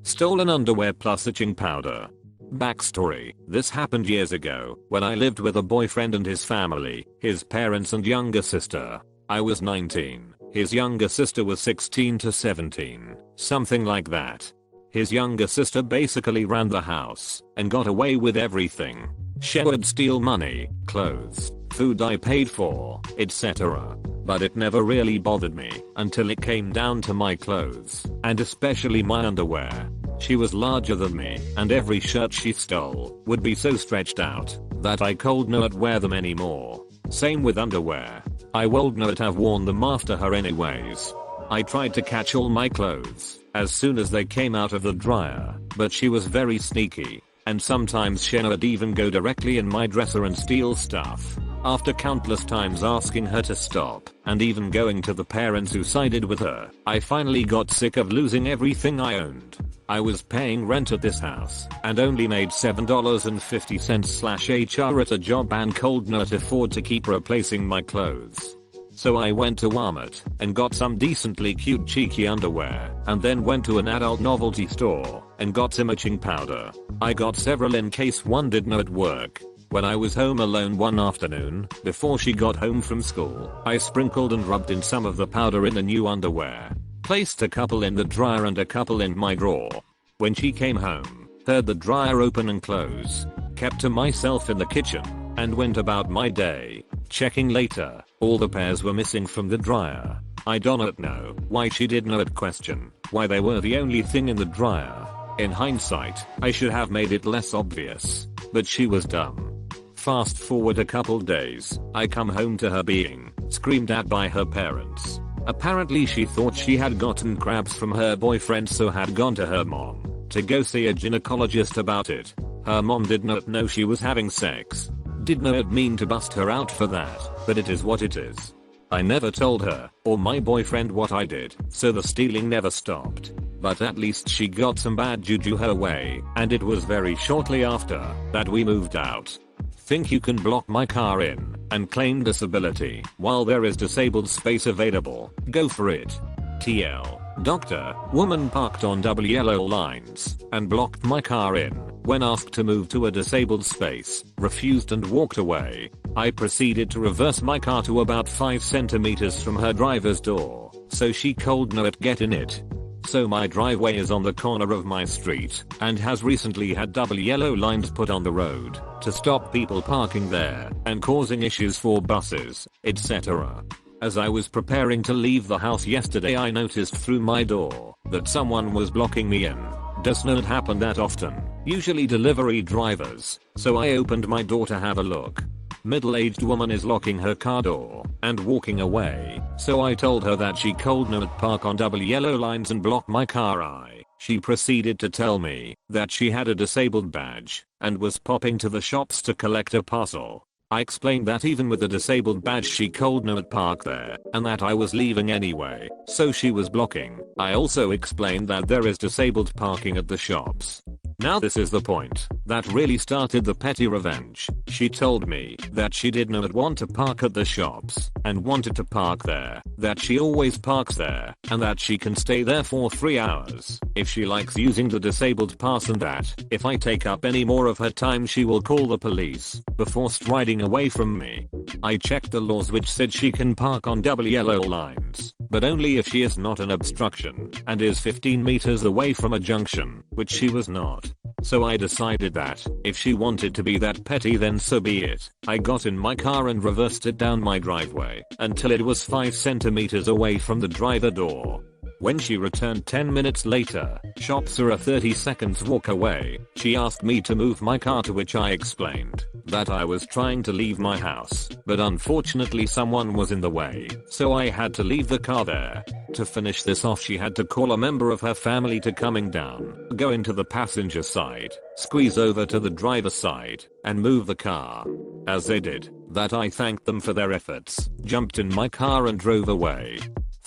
Stolen underwear plus itching powder. Backstory: this happened years ago when I lived with a boyfriend and his family, his parents and younger sister. I was 19, his younger sister was 16 to 17, something like that. His younger sister basically ran the house and got away with everything. She would steal money, clothes, food I paid for, etc. But it never really bothered me until it came down to my clothes, and especially my underwear. She was larger than me, and every shirt she stole would be so stretched out that I could not wear them anymore. Same with underwear. I would not have worn them after her anyways. I tried to catch all my clothes as soon as they came out of the dryer, but she was very sneaky, and sometimes she would even go directly in my dresser and steal stuff. After countless times asking her to stop, and even going to the parents who sided with her, I finally got sick of losing everything I owned. I was paying rent at this house, and only made $7.50/HR at a job and could not afford to keep replacing my clothes. So I went to Walmart and got some decently cute cheeky underwear, and then went to an adult novelty store and got some itching powder. I got several in case one did not work. When I was home alone one afternoon, before she got home from school, I sprinkled and rubbed in some of the powder in the new underwear. Placed a couple in the dryer and a couple in my drawer. When she came home, heard the dryer open and close, kept to myself in the kitchen, and went about my day. Checking later, all the pairs were missing from the dryer. I do not know why she did not question why they were the only thing in the dryer. In hindsight, I should have made it less obvious, but she was dumb. Fast forward a couple days, I come home to her being screamed at by her parents. Apparently she thought she had gotten crabs from her boyfriend, so had gone to her mom to go see a gynecologist about it. Her mom did not know she was having sex. Did not mean to bust her out for that, but it is what it is. I never told her or my boyfriend what I did, so the stealing never stopped. But at least she got some bad juju her way, and it was very shortly after that we moved out. Think you can block my car in and claim disability while there is disabled space available? Go for it. TL. Doctor, woman parked on double yellow lines and blocked my car in. When asked to move to a disabled space, refused and walked away. I proceeded to reverse my car to about 5 centimeters from her driver's door, so she could not get in it. So my driveway is on the corner of my street and has recently had double yellow lines put on the road to stop people parking there and causing issues for buses, etc. As I was preparing to leave the house yesterday, I noticed through my door that someone was blocking me in. Does not happen that often, usually delivery drivers, so I opened my door to have a look. Middle-aged woman is locking her car door and walking away, so I told her that she could not park on double yellow lines and block my car. She proceeded to tell me that she had a disabled badge and was popping to the shops to collect a parcel. I explained that even with a disabled badge she could not park there, and that I was leaving anyway, so she was blocking. I also explained that there is disabled parking at the shops. Now this is the point that really started the petty revenge. She told me that she did not want to park at the shops and wanted to park there, that she always parks there, and that she can stay there for 3 hours if she likes using the disabled pass, and that if I take up any more of her time she will call the police before striding away from me. I checked the laws, which said she can park on double yellow lines, but only if she is not an obstruction and is 15 meters away from a junction, which she was not. So I decided that if she wanted to be that petty, then so be it. I got in my car and reversed it down my driveway until it was 5 centimeters away from the driver door. When she returned 10 minutes later, shops are a 30 seconds walk away, she asked me to move my car, to which I explained that I was trying to leave my house, but unfortunately someone was in the way, so I had to leave the car there. To finish this off, she had to call a member of her family to coming down, go into the passenger side, squeeze over to the driver's side, and move the car. As they did that, I thanked them for their efforts, jumped in my car and drove away.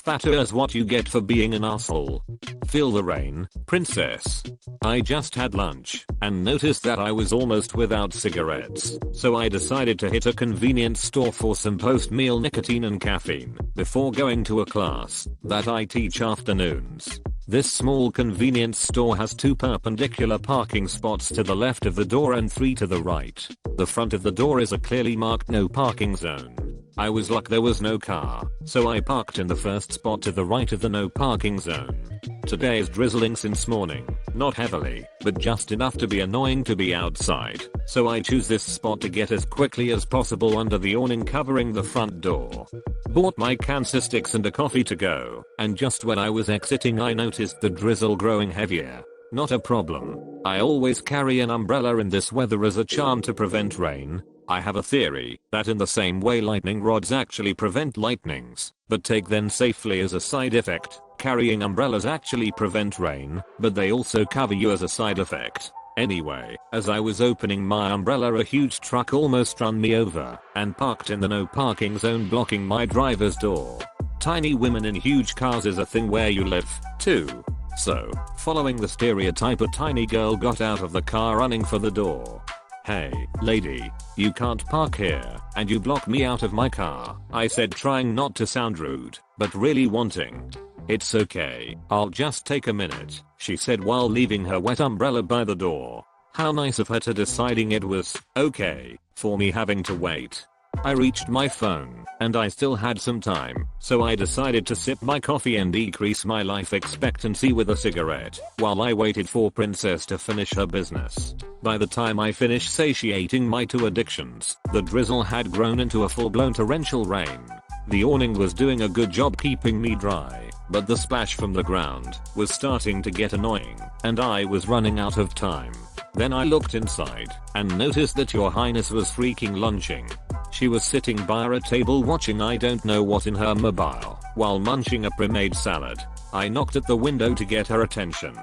That is what you get for being an asshole. Feel the rain, princess. I just had lunch and noticed that I was almost without cigarettes, so I decided to hit a convenience store for some post-meal nicotine and caffeine before going to a class that I teach afternoons. This small convenience store has 2 perpendicular parking spots to the left of the door and 3 to the right. The front of the door is a clearly marked no parking zone. I was lucky there was no car, so I parked in the first spot to the right of the no parking zone. Today is drizzling since morning, not heavily, but just enough to be annoying to be outside, so I choose this spot to get as quickly as possible under the awning covering the front door. Bought my cancer sticks and a coffee to go, and just when I was exiting I noticed the drizzle growing heavier. Not a problem. I always carry an umbrella in this weather as a charm to prevent rain. I have a theory that in the same way lightning rods actually prevent lightnings, but take them safely as a side effect, carrying umbrellas actually prevent rain, but they also cover you as a side effect. Anyway, as I was opening my umbrella a huge truck almost ran me over and parked in the no parking zone blocking my driver's door. Tiny women in huge cars is a thing where you live, too. So, following the stereotype, a tiny girl got out of the car running for the door. "Hey, lady, you can't park here, and you block me out of my car," I said, trying not to sound rude, but really wanting. "It's okay, I'll just take a minute," she said while leaving her wet umbrella by the door. How nice of her to deciding it was okay for me having to wait. I reached my phone, and I still had some time, so I decided to sip my coffee and decrease my life expectancy with a cigarette, while I waited for Princess to finish her business. By the time I finished satiating my 2 addictions, the drizzle had grown into a full-blown torrential rain. The awning was doing a good job keeping me dry, but the splash from the ground was starting to get annoying, and I was running out of time. Then I looked inside, and noticed that Your Highness was freaking lunching. She was sitting by a table watching I don't know what in her mobile, while munching a pre-made salad. I knocked at the window to get her attention.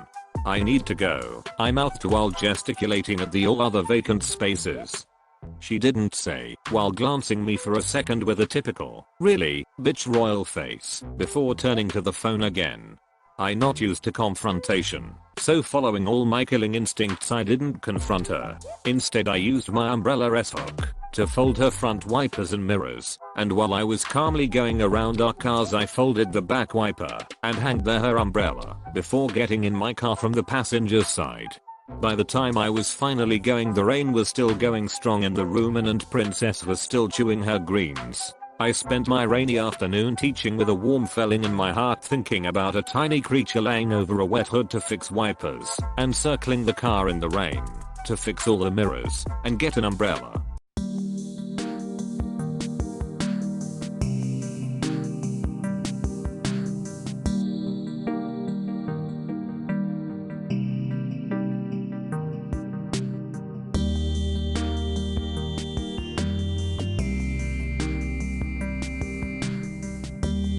"I need to go," I mouthed while gesticulating at the all other vacant spaces. She didn't say, while glancing me for a second with a typical, "Really, bitch" royal face, before turning to the phone again. I not used to confrontation, so following all my killing instincts I didn't confront her. Instead I used my umbrella's hook to fold her front wipers and mirrors, and while I was calmly going around our cars I folded the back wiper and hanged there her umbrella before getting in my car from the passenger's side. By the time I was finally going, the rain was still going strong in the room and Princess was still chewing her greens. I spent my rainy afternoon teaching with a warm feeling in my heart, thinking about a tiny creature laying over a wet hood to fix wipers and circling the car in the rain to fix all the mirrors and get an umbrella.